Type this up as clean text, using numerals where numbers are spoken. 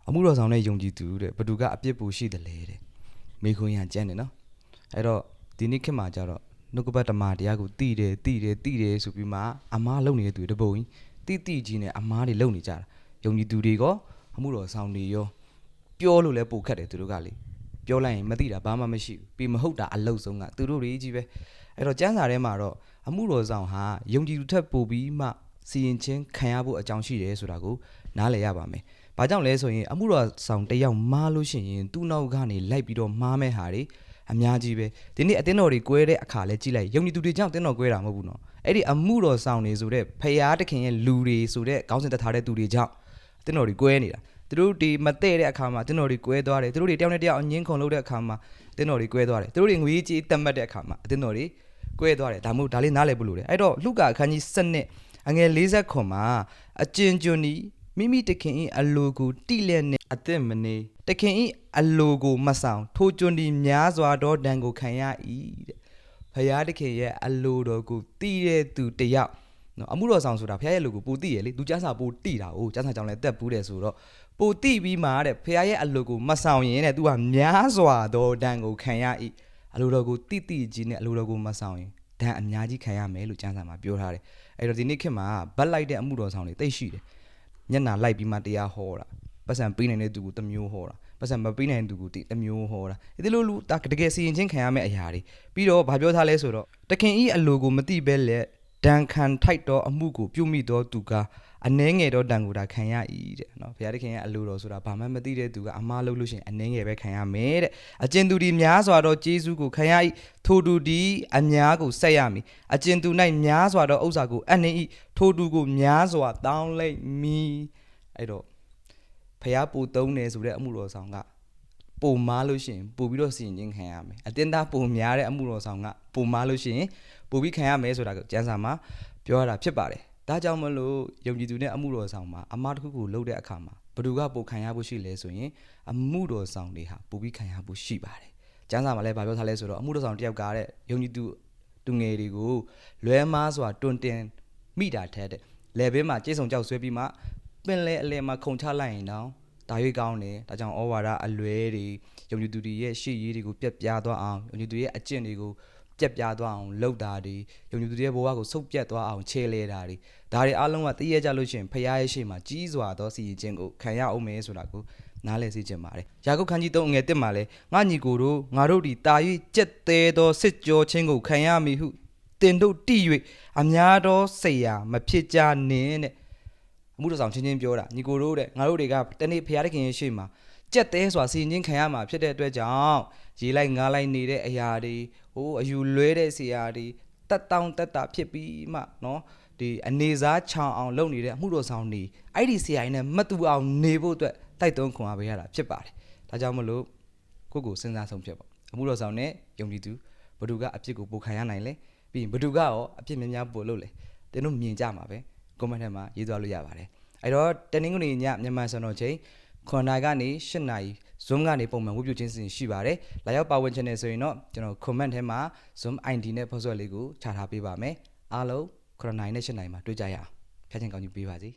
အမှုတော်ဆောင်နဲ့ယုံကြည်သူတဲ့ဘသူကအပြစ်ပူရှိတယ်လေတဲ့မိခွန်းရကျန်းတယ်နော်အဲ့တော့ဒီနေ့ခေတ်မှာကြတော့နှုတ်ကပတ်ဓမ္မတရားကိုတိတယ်ဆိုပြီးမှအမားလုံနေတဲ့သူတွေတပုံကြီးတိကြီးနဲ့အမားတွေလုံနေကြတာယုံကြည်သူတွေရောအမှုတော်ဆောင်တွေရောပြောလို့လဲပိုခက်တယ်သူတို့ကလေပြောလိုက်ရင်မသိတာဘာမှမရှိဘူးပြီးမဟုတ်တာအလုတ်ဆုံးကသူတို့တွေကြီးပဲအဲ့တော့ကျမ်းစာထဲမှာတော့အမှုတော်ဆောင်ဟာယုံကြည်သူထက်ပိုပြီးမှစီရင်ချင်းခံရဖို့အကြောင်းရှိတယ်ဆိုတာကိုနားလည်ရပါမယ်။ဘာကြောင့်လဲဆိုရင်အမှုတော်ဆောင်တယောက်မားလို့ရှိရင်သူ့နောက်ကနေလိုက်ပြီးတော့မားမဲ့ဟာတွေအများကြီးပဲဒီနေ့အသင်းတော်တွေကွဲတဲ့အခါလဲကြည့်လိုက်ယုံကြည်သူတွေကြောင့်အသင်းတော်ကွဲတာမဟုတ်ဘူးနော်အဲ့ဒီအမှုတော်ဆောင်တွေဆိုတဲ့ဖယားတခင်ရဲ့လူတွေဆိုတဲ့ခေါင်းစဉ်တက်ထားတဲ့သူတွေကြောင့်အသင်းတော်တွေကွဲနေတာသူတို့ဒီမတဲ့တဲ့အခါမှာအသင်းတော်တွေကွဲသွားတယ်သူတို့တွေတယောက်နဲ့တယောက်အငင်းခုန်လုပ်တဲ့အခါမှာအသင်းတော်တွေကွဲသွားတယ်သူတို့တွေငွေကြေးတက်မှတ်တဲ့အခါမှာအသင်းတော်တွေကွဲသွားတယ်ဒါမှမဟုတ်ဒါလေးနားလည်ဖို့လိုတယ်အဲ့တော့လုကာအခန်းကြီး7အငယ်40ခွန်မှာအကျဉ်ကျွန်းဤမိမိတခင်ဤအလိုကိုတိလက်နဲ့အသက်မနေတခင်ဤအလိုကိုမဆောင်ထိုကျွန်းဒီများစွာသောဒဏ်ကိုခံရ၏တဲ့ဖယားတခင်ရဲ့အလိုတော်ကိုတိတဲ့သူတယောက်နော်အမှုတော်ဆောင်ဆိုတာဖယားရဲ့အလိုကိုပိုတိရလေသူကျမ်းစာပိုတိတာ哦ကျမ်းစာကြောင့်လည်းတက်ဘူးတယ်ဆိုတော့ပိုတိပြီးမှတဲ့ဖယားရဲ့အလိုကိုမဆောင်ရင်တဲ့သူကများစွာသောဒဏ်ကိုခံရ၏အလိုတော်ကိုတိကြီးနဲ့အလိုတော်ကိုမဆောင်ရင်ဒဏ်အများကြီးခံရမယ်လို့ကျမ်းစာမှာပြောထားတယ်အဲ့တော့ဒီနေ့ခေတ်မှာဗတ်လိုက်တဲ့အမှုတော်ဆောင်တွေတိတ်ရှိတယ်ညနာလိုက်ပြီးမှတရားဟောတာပတ်စံပေးနိုင်တဲ့သူကိုတစ်မျိုးဟောတာပတ်စံမပေးနိုင်တဲ့သူကိုတစ်မျိုးဟောတာဒီလိုလူတကယ်စီရင်ချင်းခံရမယ့်အရာတွေပြီးတော့ဗာပြောထားလဲဆိုတော့တခင်ဤအလိုကိုမသိဘဲလက်ဒဏ်ခံထိုက်တော့အမှုကိုပြုမိတော့သူကအနှဲငယ်တော့ဒဏ်ကိုဒါခံရ၏တဲ့နော်ဘုရားတခင်ရဲ့အလိုတော်ဆိုတာဘာမှမသိတဲ့သူကအမှားလုပ်လို့ရှိရင်အနှဲငယ်ပဲခံရမယ်တဲ့အကျဉ်သူဒီများစွာတော့ဂျေဇုကိုခံရ၏ထိုသူဒီအများကိုဆက်ရမည်အကျဉ်သူ၌များစွာတော့ဥစ္စာကိုအနှင်း၏ထိုသူကိုများစွာတောင်းလိုက်မည်အဲ့တော့ဘုရားပူသုံးတယ်ဆိုတဲ့အမှုတော်ဆောင်ကပုံမားလို့ရှိရင်ပို့ပြီးတော့စီရင်ခြင်းခံရမယ်အတင်းသားပုံများတဲ့အမှုတော်ဆောင်ကပုံမားလို့ရှိရင်ပို့ပြီးခံရမယ်ဆိုတာကိုကျမ်းစာမှာပြောရတာဖြစ်ပါတယ်ဒါကြောင့်မလို့ယုံကြည်သူနဲ့အမှုတော်ဆောင်မှာအမှားတစ်ခုကိုလုပ်တဲ့အခါမှာဘသူကပိုခံရဖို့ရှိလဲဆိုရင်အမှုတော်ဆောင်တွေဟာပိုပြီးခံရဖို့ရှိပါတယ်ကျမ်းစာမှာလည်းဗာပြောထားလဲဆိုတော့အမှုတော်ဆောင်တယောက်ကတဲ့ယုံကြည်သူငယ်တွေကိုလွဲမားစွာတွင်တင်မိတာထက်တဲ့လေဘင်းမှာကြေးစုံကြောက်ဆွဲပြီးမှပင်လေအလဲမှာခုံချလိုက်ရင်တော့ဒါရွေးကောင်းတယ်ဒါကြောင့်ဩဝါဒအလွဲတွေယုံကြည်သူတွေရဲ့ရှေ့ရေးတွေကိုပြက်ပြားသွားအောင်ယုံကြည်သူရဲ့အကျင့်တွေကိုပြက်ပြားသွားအောင်လှုပ်တာတွေယုံကြည်သူတွေရဲ့ဘဝကိုဆုတ်ပြတ်သွားအောင်ချဲလဲတာတွေဒါတွေအားလုံးကတည့်ရကြလို့ရှိရင်ဖခင်ရဲ့ရှေ့မှာကြီးစွာသောစီရင်ခြင်းကိုခံရအောင်မယ်ဆိုတာကိုနားလည်စေချင်ပါတယ်ယာကုပ်ခန်းကြီး3ငယ်1မှာလဲငါညီကိုတို့ငါတို့ဒီတာ၍ကြက်သေးသောစစ်ကြောချင်းကိုခံရမည်ဟုတင်တို့တိ၍အများသောစိတ်ရာမဖြစ်ကြနှင့်တဲ့အမှုတော်ဆောင်ချင်းပြောတာညီကိုတို့တဲ့ငါတို့တွေကတနေ့ဖခင်တခင်ရဲ့ရှေ့မှာကြက်သေးစွာစီရင်ခြင်းခံရမှာဖြစ်တဲ့အတွက်ကြောင့်ရေးလိုက်ငားလိုက်နေတဲ့အရာတွေအယူလွဲတဲ့ဆရာတွေတက်တောင်းတက်တာဖြစ်ပြီးမှနော်ဒီအနေစားချောင်အောင်လုပ်နေတဲ့အမှုတော်ဆောင်တွေအဲ့ဒီဆရာကြီးနဲ့မတူအောင်နေဖို့အတွက်တိုက်တွန်းခွန်အားပေးရတာဖြစ်ပါတယ်ဒါကြောင့်မလို့ကိုစဉ်းစားဆုံးဖြတ်ပေါ့အမှုတော်ဆောင်နဲ့ယုံကြည်သူဘသူကအပြစ်ကိုပိုခံရနိုင်လဲပြီးရင်ဘသူကရောအပြစ်များများပို့လို့လဲတင်းတို့မြင်ကြမှာပဲကွန်မန့်ထဲမှာရေးသွားလို့ရပါတယ်အဲ့တော့တနင်္ဂနွေညမြန်မာစံတော်ချိန်9 နာရီကနေ10 နာရီ Zoom ကနေပုံမှန်ဝတ်ပြုခြင်းရှိပါတယ်လာရောက်ပါဝင်ချင်တယ်ဆိုရင်တော့ကျွန်တော် comment ထဲမှာ Zoom ID နဲ့ password လေးကိုချထားပေးပါမယ်အားလုံး9 နာရီနဲ့10 နာရီမှာတွေ့ကြရအောင်ဖျက်ချင်ကောင်းကြီးပေးပါစေ